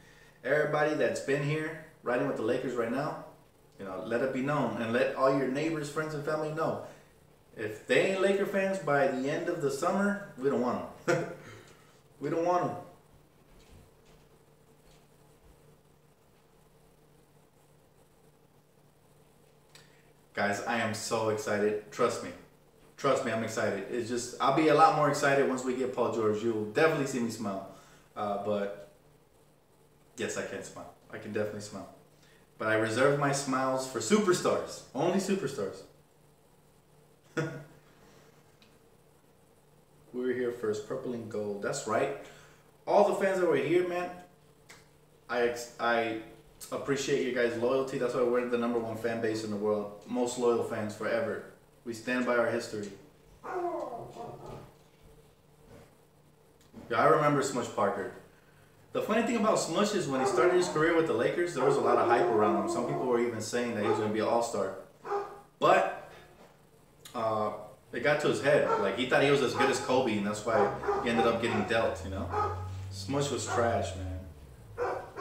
A: Everybody that's been here riding with the Lakers right now, you know, let it be known and let all your neighbors, friends, and family know. If they ain't Laker fans by the end of the summer, we don't want them. We don't want them. Guys, I am so excited. Trust me. Trust me, I'm excited. It's just, I'll be a lot more excited once we get Paul George. You'll definitely see me smile. But, yes, I can smile. I can definitely smile. But I reserve my smiles for superstars. Only superstars. We're here first. Purple and gold. That's right. All the fans that were here, man, I appreciate your guys' loyalty. That's why we're the #1 fan base in the world. Most loyal fans forever. We stand by our history. Yeah, I remember Smush Parker. The funny thing about Smush is when he started his career with the Lakers, there was a lot of hype around him. Some people were even saying that he was going to be an all-star. But it got to his head. Like, he thought he was as good as Kobe, and that's why he ended up getting dealt, you know? Smush was trash, man.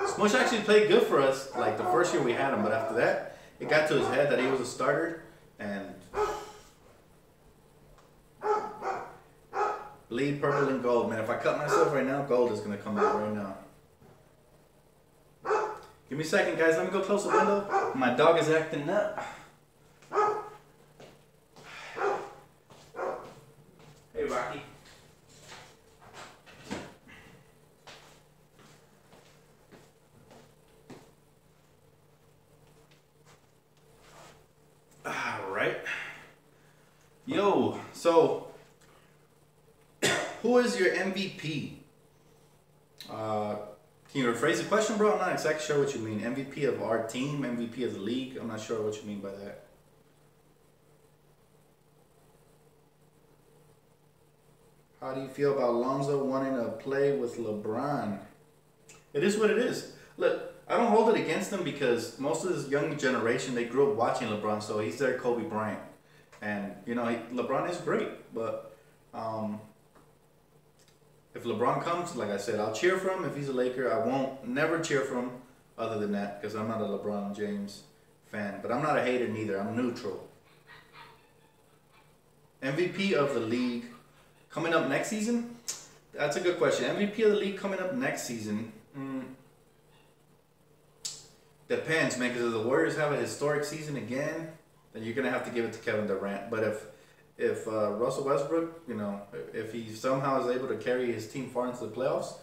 A: Smush actually played good for us, like, the first year we had him. But after that, it got to his head that he was a starter, and... bleed purple and gold, man. If I cut myself right now, gold is going to come out right now. Give me a second, guys. Let me go close the window. My dog is acting up. Hey, Rocky. All right. Yo, so... who is your MVP? Can you rephrase the question, bro? I'm not exactly sure what you mean. MVP of our team, MVP of the league? I'm not sure what you mean by that. How do you feel about Lonzo wanting to play with LeBron? It is what it is. Look, I don't hold it against him because most of this young generation, they grew up watching LeBron, so he's their Kobe Bryant. And, you know, LeBron is great, but... if LeBron comes, like I said, I'll cheer for him. If he's a Laker, I won't never cheer for him other than that because I'm not a LeBron James fan. But I'm not a hater neither. I'm neutral. MVP of the league coming up next season? That's a good question. MVP of the league coming up next season? Depends, man, because if the Warriors have a historic season again, then you're going to have to give it to Kevin Durant. But if Russell Westbrook, you know, if he somehow is able to carry his team far into the playoffs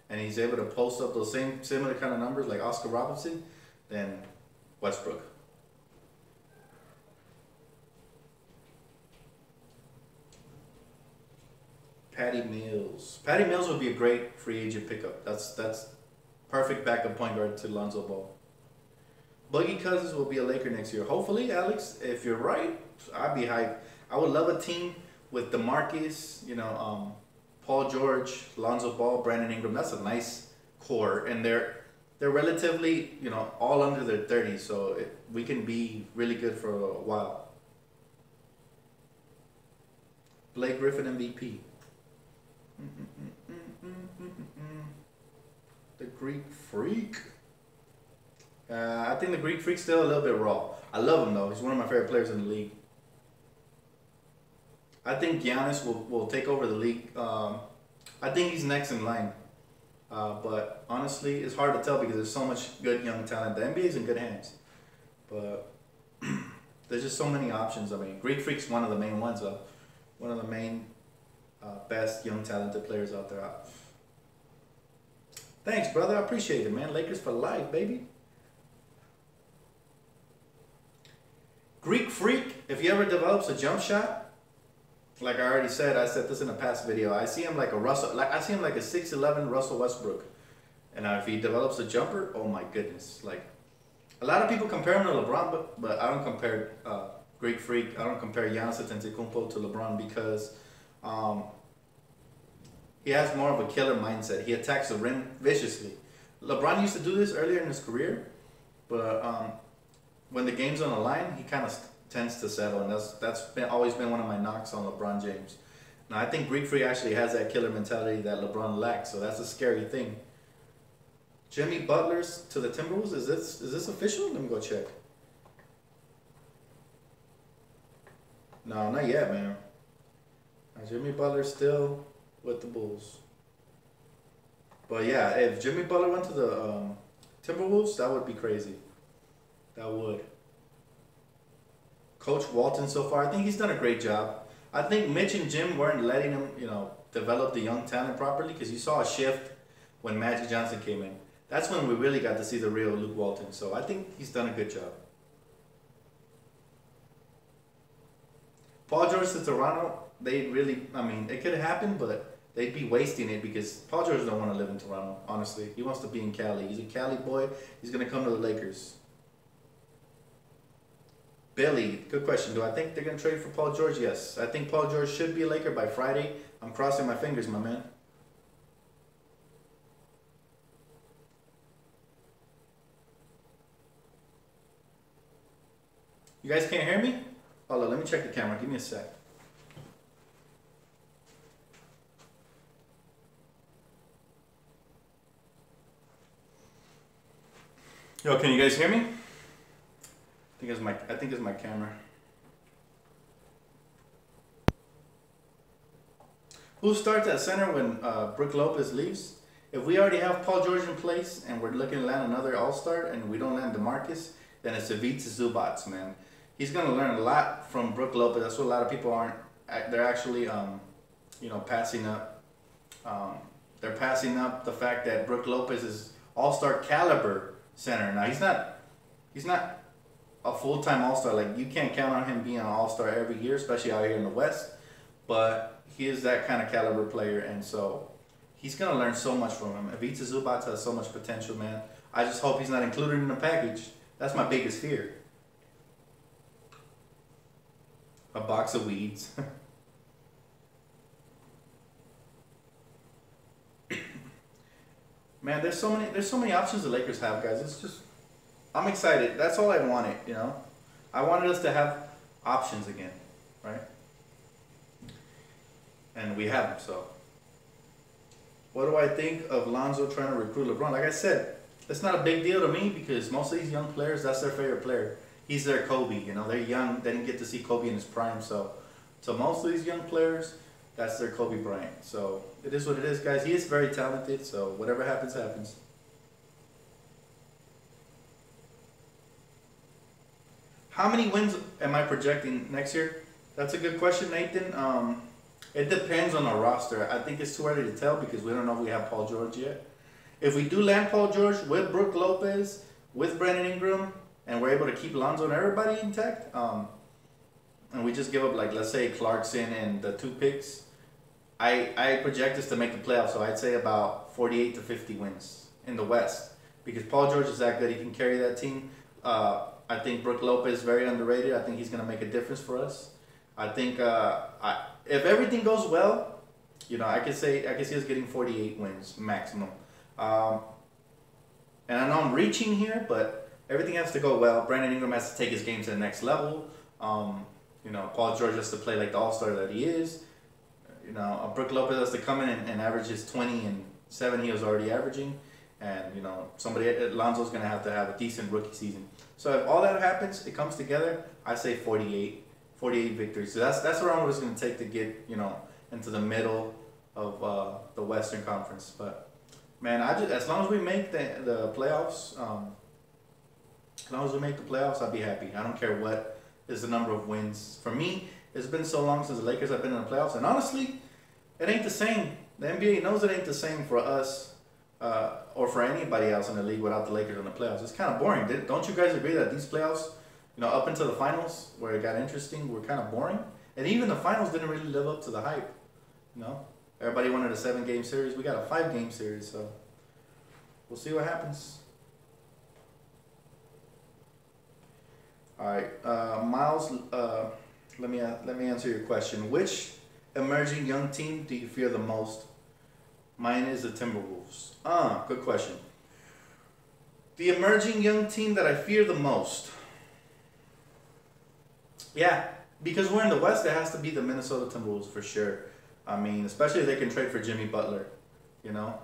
A: and he's able to post up those similar kind of numbers like Oscar Robertson, then Westbrook. Patty Mills. Patty Mills would be a great free agent pickup. That's perfect backup point guard to Lonzo Ball. Boogie Cousins will be a Laker next year. Hopefully, Alex, if you're right, I'd be hyped. I would love a team with DeMarcus, you know, Paul George, Lonzo Ball, Brandon Ingram. That's a nice core, and they're relatively, you know, all under their 30s, so we can be really good for a while. Blake Griffin MVP. The Greek Freak. I think the Greek Freak's still a little bit raw. I love him though. He's one of my favorite players in the league. I think Giannis will take over the league. I think he's next in line. But honestly, it's hard to tell because there's so much good young talent. The NBA is in good hands. But there's just so many options. I mean, Greek Freak's one of the main ones. One of the main best young talented players out there. Thanks, brother. I appreciate it, man. Lakers for life, baby. Greek Freak, if he ever develops a jump shot, like I already said, I said this in a past video. I see him like a Russell, I see him like a 6'11" Russell Westbrook. And if he develops a jumper, oh my goodness! Like a lot of people compare him to LeBron, but I don't compare Greek Freak. I don't compare Giannis Antetokounmpo to LeBron because he has more of a killer mindset. He attacks the rim viciously. LeBron used to do this earlier in his career, but when the game's on the line, he kind of tends to settle, and that's always been one of my knocks on LeBron James. Now I think Greek Freak actually has that killer mentality that LeBron lacks, so that's a scary thing. Jimmy Butler's to the Timberwolves. Is this official? Let me go check. No, not yet, man. Jimmy Butler's still with the Bulls. But yeah, if Jimmy Butler went to the Timberwolves, that would be crazy. That would. Coach Walton so far, I think he's done a great job. I think Mitch and Jim weren't letting him, develop the young talent properly because you saw a shift when Magic Johnson came in. That's when we really got to see the real Luke Walton. So I think he's done a good job. Paul George to Toronto, it could have happened, but they'd be wasting it because Paul George don't want to live in Toronto, honestly. He wants to be in Cali. He's a Cali boy. He's going to come to the Lakers. Billy, good question. Do I think they're going to trade for Paul George? Yes. I think Paul George should be a Laker by Friday. I'm crossing my fingers, my man. You guys can't hear me? Hold on, let me check the camera. Give me a sec. Yo, can you guys hear me? I think it's my camera. Who starts at center when Brook Lopez leaves? If we already have Paul George in place and we're looking to land another All-Star and we don't land DeMarcus, then it's Ivica Zubac, man. He's gonna learn a lot from Brook Lopez. That's what a lot of people aren't. They're actually, passing up. They're passing up the fact that Brook Lopez is All-Star caliber center. Now he's not a full-time All-Star. Like you can't count on him being an All-Star every year, especially out here in the West. But he is that kind of caliber player, and so he's gonna learn so much from him. Ivica Zubac has so much potential, man. I just hope he's not included in the package. That's my biggest fear. A box of weeds. Man, there's so many options the Lakers have, guys. It's just, I'm excited. That's all I wanted, I wanted us to have options again, right? And we have them, so. What do I think of Lonzo trying to recruit LeBron? Like I said, it's not a big deal to me because most of these young players, that's their favorite player. He's their Kobe, they're young. They didn't get to see Kobe in his prime, so most of these young players, that's their Kobe Bryant. So it is what it is, guys. He is very talented, so whatever happens, happens. How many wins am I projecting next year? That's a good question, Nathan. It depends on our roster. I think it's too early to tell because we don't know if we have Paul George yet. If we do land Paul George with Brook Lopez, with Brandon Ingram, and we're able to keep Lonzo and everybody intact, and we just give up, like, let's say Clarkson and the 2 picks, I project us to make the playoffs, so I'd say about 48 to 50 wins in the West. Because Paul George is that good, he can carry that team. I think Brook Lopez is very underrated. I think he's going to make a difference for us. I think if everything goes well, I can see us getting 48 wins maximum. And I know I'm reaching here, but everything has to go well. Brandon Ingram has to take his game to the next level. Paul George has to play like the All-Star that he is. Brook Lopez has to come in and average his 20 and 7 he was already averaging. And, Lonzo's going to have a decent rookie season. So if all that happens, it comes together, I say 48 victories. So that's around what it's going to take to get, into the middle of the Western Conference. But, man, as long as we make the playoffs, I'll be happy. I don't care what is the number of wins. For me, it's been so long since the Lakers have been in the playoffs, and honestly, it ain't the same. The NBA knows it ain't the same for us or for anybody else in the league without the Lakers in the playoffs. It's kind of boring. Don't you guys agree that these playoffs, up until the finals where it got interesting, were kind of boring? And even the finals didn't really live up to the hype. Everybody wanted a 7-game series. We got a 5-game series, so we'll see what happens. All right, Miles. Let me answer your question. Which emerging young team do you fear the most? Mine is the Timberwolves. Good question. The emerging young team that I fear the most. Yeah, because we're in the West, it has to be the Minnesota Timberwolves for sure. I mean, especially if they can trade for Jimmy Butler. You know,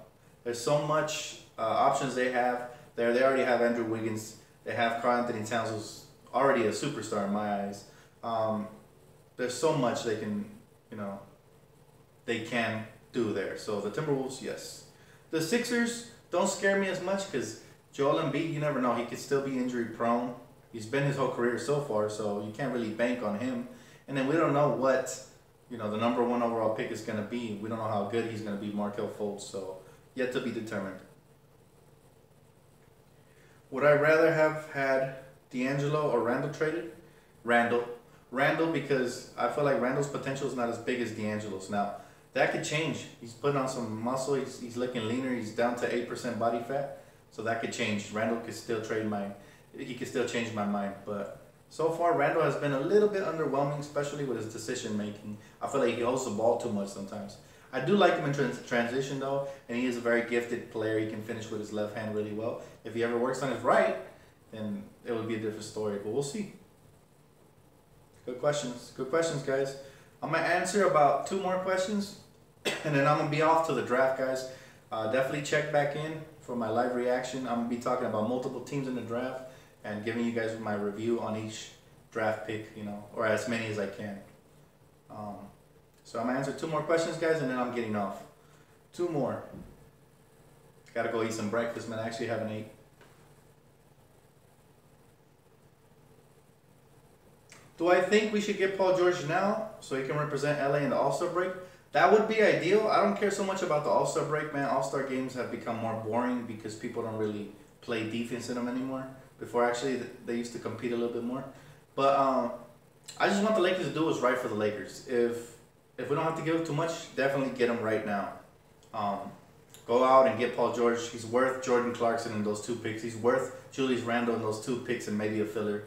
A: there's so much options they have there. They already have Andrew Wiggins. They have Karl Anthony Towns, who's already a superstar in my eyes. There's so much they can, you know, they can do there. So the Timberwolves, yes. The Sixers don't scare me as much because Joel Embiid, you never know. He could still be injury prone. He's been his whole career so far, so you can't really bank on him. And then we don't know what, you know, the number 1 overall pick is going to be. We don't know how good he's going to be, Markelle Fultz. So yet to be determined. Would I rather have had D'Angelo or Randall traded? Randall. Randall, because I feel like Randall's potential is not as big as D'Angelo's. Now, that could change. He's putting on some muscle. He's looking leaner. He's down to 8% body fat. So that could change. Randall could still he could still change my mind. But so far, Randall has been a little bit underwhelming, especially with his decision making. I feel like he holds the ball too much sometimes. I do like him in transition though, and he is a very gifted player. He can finish with his left hand really well. If he ever works on his right, then it would be a different story. But we'll see. Good questions. Good questions, guys. I'm going to answer about 2 more questions, and then I'm going to be off to the draft, guys. Definitely check back in for my live reaction. I'm going to be talking about multiple teams in the draft and giving you guys my review on each draft pick, you know, or as many as I can. So I'm going to answer 2 more questions, guys, and then I'm getting off. 2 more. Got to go eat some breakfast, man. I actually haven't ate. Do I think we should get Paul George now so he can represent LA in the All-Star break? That would be ideal. I don't care so much about the All-Star break, man. All-Star games have become more boring because people don't really play defense in them anymore. Before, actually, they used to compete a little bit more. But I just want the Lakers to do what's right for the Lakers. If we don't have to give up too much, definitely get him right now. Go out and get Paul George. He's worth Jordan Clarkson in those 2 picks. He's worth Julius Randle in those 2 picks and maybe a filler.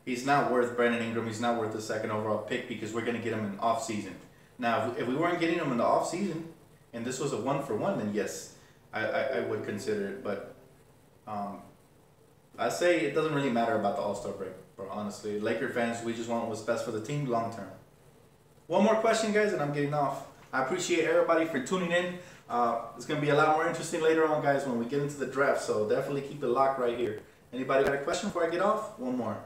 A: He's not worth Brandon Ingram. He's not worth the 2nd overall pick because we're going to get him in off-season. Now, if we weren't getting him in the off-season and this was a 1-for-1, then yes, I would consider it. But I say it doesn't really matter about the All-Star break, bro, honestly. Laker fans, we just want what's best for the team long-term. 1 more question, guys, and I'm getting off. I appreciate everybody for tuning in. It's going to be a lot more interesting later on, guys, when we get into the draft. So definitely keep it locked right here. Anybody got a question before I get off? 1 more.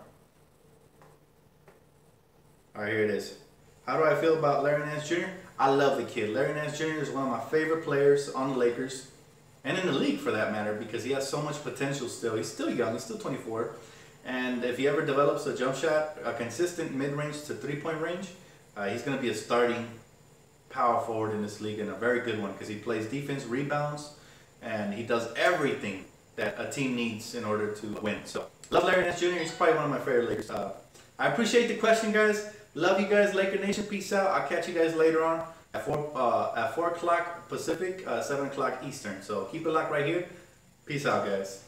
A: All right, here it is. How do I feel about Larry Nance Jr.? I love the kid. Larry Nance Jr. is one of my favorite players on the Lakers and in the league for that matter because he has so much potential still. He's still young. He's still 24. And if he ever develops a jump shot, a consistent mid-range to 3-point range, he's going to be a starting power forward in this league and a very good one because he plays defense, rebounds, and he does everything that a team needs in order to win. So, love Larry Nance Jr. He's probably one of my favorite Lakers. I appreciate the question, guys. Love you guys, Laker Nation. Peace out. I'll catch you guys later on at 4 o'clock Pacific, 7 o'clock Eastern. So keep it locked right here. Peace out, guys.